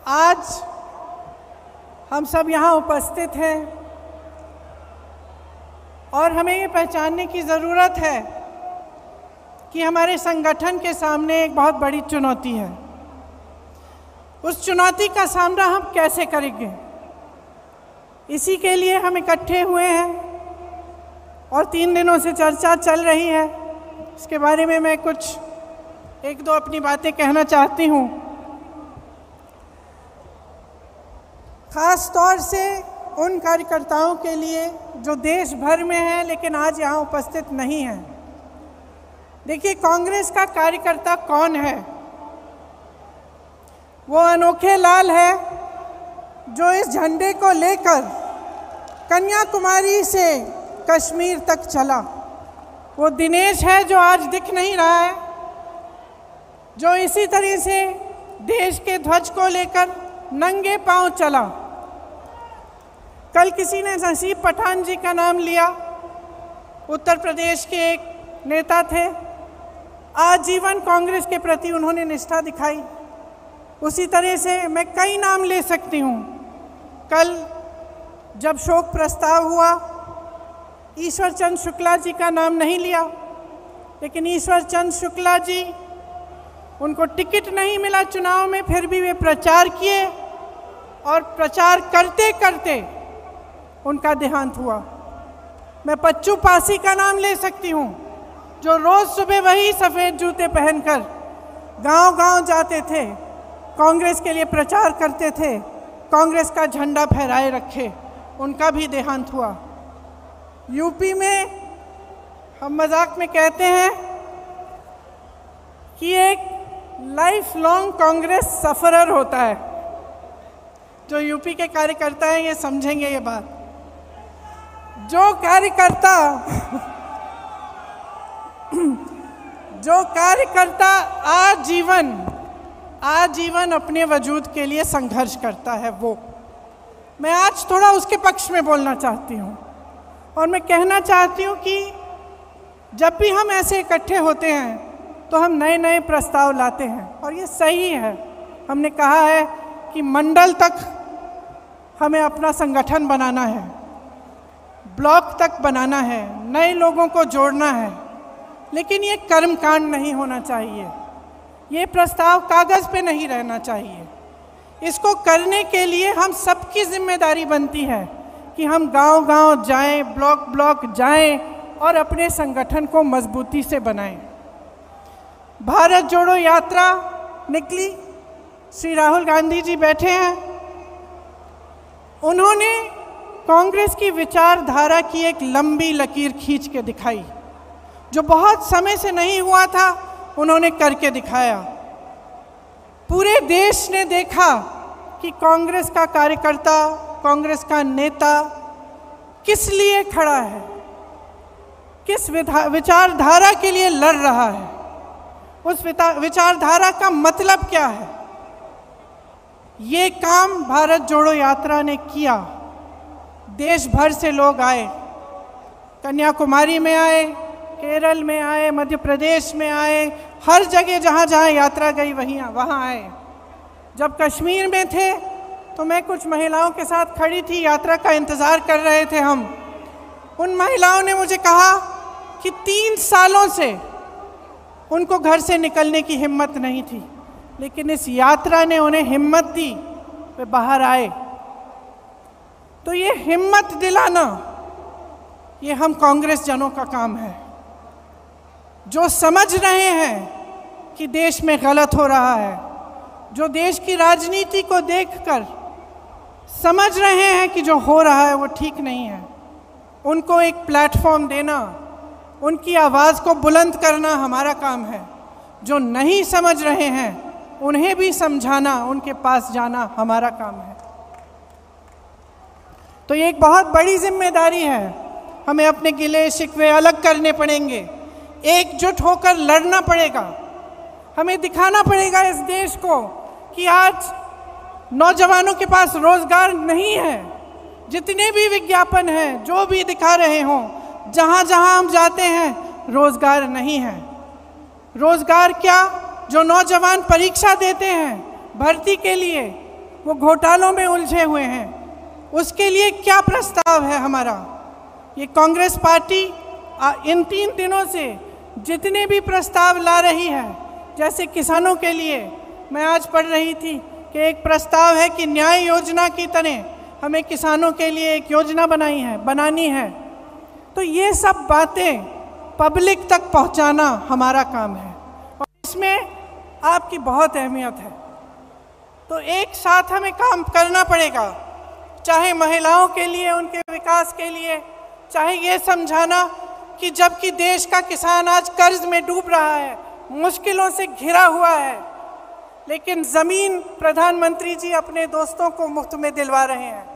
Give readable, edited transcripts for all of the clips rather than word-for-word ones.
आज हम सब यहाँ उपस्थित हैं और हमें ये पहचानने की ज़रूरत है कि हमारे संगठन के सामने एक बहुत बड़ी चुनौती है। उस चुनौती का सामना हम कैसे करेंगे, इसी के लिए हम इकट्ठे हुए हैं और 3 दिनों से चर्चा चल रही है। इसके बारे में मैं कुछ एक दो अपनी बातें कहना चाहती हूँ। ख़ास तौर से उन कार्यकर्ताओं के लिए जो देश भर में हैं लेकिन आज यहाँ उपस्थित नहीं हैं। देखिए, कांग्रेस का कार्यकर्ता कौन है? वो अनोखे लाल है जो इस झंडे को लेकर कन्याकुमारी से कश्मीर तक चला। वो दिनेश है जो आज दिख नहीं रहा है, जो इसी तरह से देश के ध्वज को लेकर नंगे पांव चला। कल किसी ने नसीब पठान जी का नाम लिया, उत्तर प्रदेश के एक नेता थे। आजीवन कांग्रेस के प्रति उन्होंने निष्ठा दिखाई। उसी तरह से मैं कई नाम ले सकती हूँ। कल जब शोक प्रस्ताव हुआ, ईश्वर चंद्र शुक्ला जी का नाम नहीं लिया, लेकिन ईश्वर चंद्र शुक्ला जी, उनको टिकट नहीं मिला चुनाव में, फिर भी वे प्रचार किए और प्रचार करते करते उनका देहांत हुआ। मैं पच्चू पासी का नाम ले सकती हूँ, जो रोज़ सुबह वही सफ़ेद जूते पहनकर गांव-गांव जाते थे, कांग्रेस के लिए प्रचार करते थे, कांग्रेस का झंडा फहराए रखे। उनका भी देहांत हुआ। यूपी में हम मजाक में कहते हैं कि एक लाइफ लॉन्ग कांग्रेस सफरर होता है। जो यूपी के कार्यकर्ता हैं ये समझेंगे ये बात। जो कार्यकर्ता आजीवन अपने वजूद के लिए संघर्ष करता है, वो मैं आज थोड़ा उसके पक्ष में बोलना चाहती हूँ। और मैं कहना चाहती हूँ कि जब भी हम ऐसे इकट्ठे होते हैं तो हम नए नए प्रस्ताव लाते हैं और ये सही है। हमने कहा है कि मंडल तक हमें अपना संगठन बनाना है, ब्लॉक तक बनाना है, नए लोगों को जोड़ना है, लेकिन ये कर्मकांड नहीं होना चाहिए। ये प्रस्ताव कागज़ पे नहीं रहना चाहिए। इसको करने के लिए हम सबकी जिम्मेदारी बनती है कि हम गांव-गांव जाएं, ब्लॉक जाएं और अपने संगठन को मजबूती से बनाएं। भारत जोड़ो यात्रा निकली, श्री राहुल गांधी जी बैठे हैं। उन्होंने कांग्रेस की विचारधारा की एक लंबी लकीर खींच के दिखाई। जो बहुत समय से नहीं हुआ था, उन्होंने करके दिखाया। पूरे देश ने देखा कि कांग्रेस का कार्यकर्ता, कांग्रेस का नेता किस लिए खड़ा है, किस विचारधारा के लिए लड़ रहा है, उस विचारधारा का मतलब क्या है। ये काम भारत जोड़ो यात्रा ने किया। देश भर से लोग आए, कन्याकुमारी में आए, केरल में आए, मध्य प्रदेश में आए, हर जगह जहाँ जहाँ यात्रा गई वहाँ आए। जब कश्मीर में थे तो मैं कुछ महिलाओं के साथ खड़ी थी, यात्रा का इंतज़ार कर रहे थे हम। उन महिलाओं ने मुझे कहा कि 3 सालों से उनको घर से निकलने की हिम्मत नहीं थी, लेकिन इस यात्रा ने उन्हें हिम्मत दी, वे बाहर आए। तो ये हिम्मत दिलाना, ये हम कांग्रेस जनों का काम है, जो समझ रहे हैं कि देश में गलत हो रहा है, जो देश की राजनीति को देखकर समझ रहे हैं कि जो हो रहा है वो ठीक नहीं है। उनको एक प्लेटफॉर्म देना, उनकी आवाज़ को बुलंद करना हमारा काम है। जो नहीं समझ रहे हैं उन्हें भी समझाना, उनके पास जाना हमारा काम है। तो ये एक बहुत बड़ी जिम्मेदारी है। हमें अपने गिले शिकवे अलग करने पड़ेंगे, एकजुट होकर लड़ना पड़ेगा। हमें दिखाना पड़ेगा इस देश को कि आज नौजवानों के पास रोज़गार नहीं है। जितने भी विज्ञापन हैं, जो भी दिखा रहे हों, जहाँ जहाँ हम जाते हैं रोज़गार नहीं है। रोज़गार क्या, जो नौजवान परीक्षा देते हैं भर्ती के लिए, वो घोटालों में उलझे हुए हैं। उसके लिए क्या प्रस्ताव है हमारा? ये कांग्रेस पार्टी इन 3 दिनों से जितने भी प्रस्ताव ला रही है, जैसे किसानों के लिए मैं आज पढ़ रही थी कि एक प्रस्ताव है कि न्याय योजना की तरह हमें किसानों के लिए एक योजना बनानी है। तो ये सब बातें पब्लिक तक पहुंचाना हमारा काम है और इसमें आपकी बहुत अहमियत है। तो एक साथ हमें काम करना पड़ेगा, चाहे महिलाओं के लिए, उनके विकास के लिए, चाहे ये समझाना कि जबकि देश का किसान आज कर्ज में डूब रहा है, मुश्किलों से घिरा हुआ है, लेकिन ज़मीन प्रधानमंत्री जी अपने दोस्तों को मुफ्त में दिलवा रहे हैं।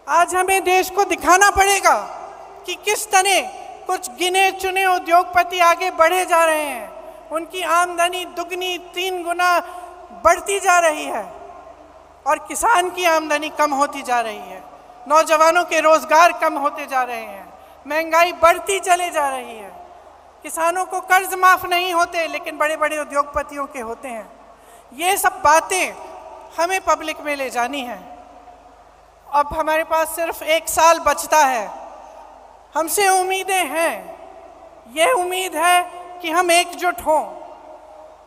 आज हमें देश को दिखाना पड़ेगा कि किस तरह कुछ गिने चुने उद्योगपति आगे बढ़े जा रहे हैं, उनकी आमदनी दुगनी 3 गुना बढ़ती जा रही है और किसान की आमदनी कम होती जा रही है, नौजवानों के रोजगार कम होते जा रहे हैं, महंगाई बढ़ती चले जा रही है, किसानों को कर्ज माफ नहीं होते लेकिन बड़े बड़े उद्योगपतियों के होते हैं। ये सब बातें हमें पब्लिक में ले जानी है। अब हमारे पास सिर्फ 1 साल बचता है, हमसे उम्मीदें हैं। ये उम्मीद है कि हम एकजुट हों,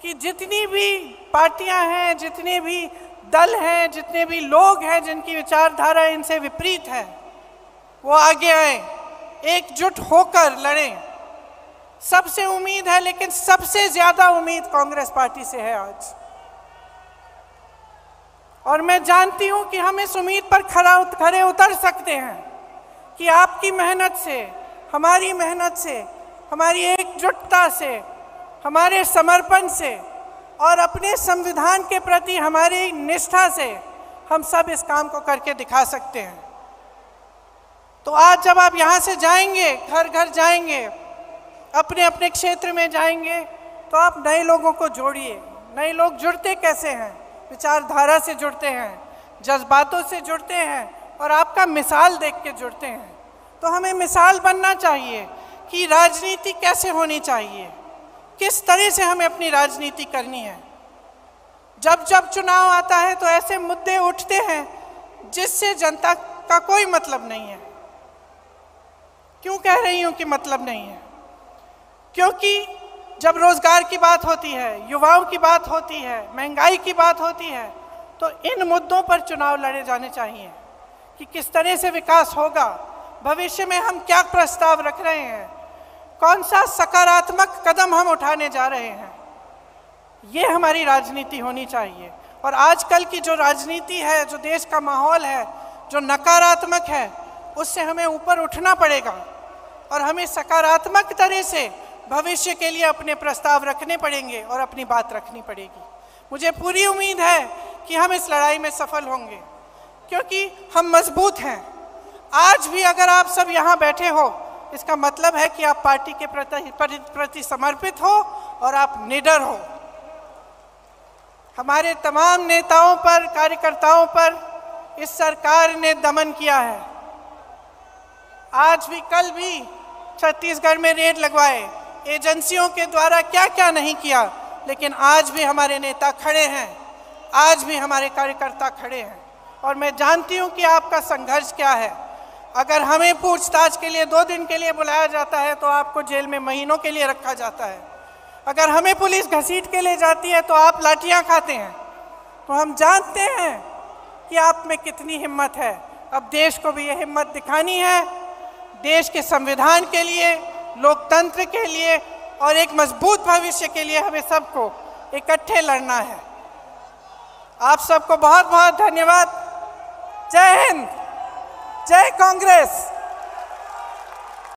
कि जितनी भी पार्टियां हैं, जितने भी दल हैं, जितने भी लोग हैं जिनकी विचारधारा इनसे विपरीत है, वो आगे आए, एकजुट होकर लड़ें। सबसे उम्मीद है, लेकिन सबसे ज्यादा उम्मीद कांग्रेस पार्टी से है आज। और मैं जानती हूं कि हम इस उम्मीद पर खरे उतर सकते हैं कि आपकी मेहनत से, हमारी मेहनत से, हमारी एकजुटता से, हमारे समर्पण से और अपने संविधान के प्रति हमारी निष्ठा से हम सब इस काम को करके दिखा सकते हैं। तो आज जब आप यहाँ से जाएंगे, घर घर जाएंगे, अपने अपने क्षेत्र में जाएंगे, तो आप नए लोगों को जोड़िए। नए लोग जुड़ते कैसे हैं? विचारधारा से जुड़ते हैं, जज्बातों से जुड़ते हैं और आपका मिसाल देख के जुड़ते हैं। तो हमें मिसाल बनना चाहिए कि राजनीति कैसे होनी चाहिए, किस तरह से हमें अपनी राजनीति करनी है। जब जब चुनाव आता है तो ऐसे मुद्दे उठते हैं जिससे जनता का कोई मतलब नहीं है। क्यों कह रही हूं कि मतलब नहीं है? क्योंकि जब रोजगार की बात होती है, युवाओं की बात होती है, महंगाई की बात होती है, तो इन मुद्दों पर चुनाव लड़े जाने चाहिए कि किस तरह से विकास होगा, भविष्य में हम क्या प्रस्ताव रख रहे हैं, कौन सा सकारात्मक कदम हम उठाने जा रहे हैं। ये हमारी राजनीति होनी चाहिए। और आजकल की जो राजनीति है, जो देश का माहौल है, जो नकारात्मक है, उससे हमें ऊपर उठना पड़ेगा और हमें सकारात्मक तरह से भविष्य के लिए अपने प्रस्ताव रखने पड़ेंगे और अपनी बात रखनी पड़ेगी। मुझे पूरी उम्मीद है कि हम इस लड़ाई में सफल होंगे, क्योंकि हम मजबूत हैं। आज भी अगर आप सब यहाँ बैठे हो, इसका मतलब है कि आप पार्टी के प्रति समर्पित हो और आप निडर हो। हमारे तमाम नेताओं पर, कार्यकर्ताओं पर इस सरकार ने दमन किया है। आज भी, कल भी छत्तीसगढ़ में रेड लगवाए, एजेंसियों के द्वारा क्या क्या नहीं किया, लेकिन आज भी हमारे नेता खड़े हैं, आज भी हमारे कार्यकर्ता खड़े हैं। और मैं जानती हूं कि आपका संघर्ष क्या है। अगर हमें पूछताछ के लिए 2 दिन के लिए बुलाया जाता है तो आपको जेल में महीनों के लिए रखा जाता है। अगर हमें पुलिस घसीट के ले जाती है तो आप लाठियां खाते हैं। तो हम जानते हैं कि आप में कितनी हिम्मत है। अब देश को भी ये हिम्मत दिखानी है, देश के संविधान के लिए, लोकतंत्र के लिए और एक मजबूत भविष्य के लिए हमें सबको इकट्ठे लड़ना है। आप सबको बहुत बहुत धन्यवाद। जय हिंद, जय कांग्रेस।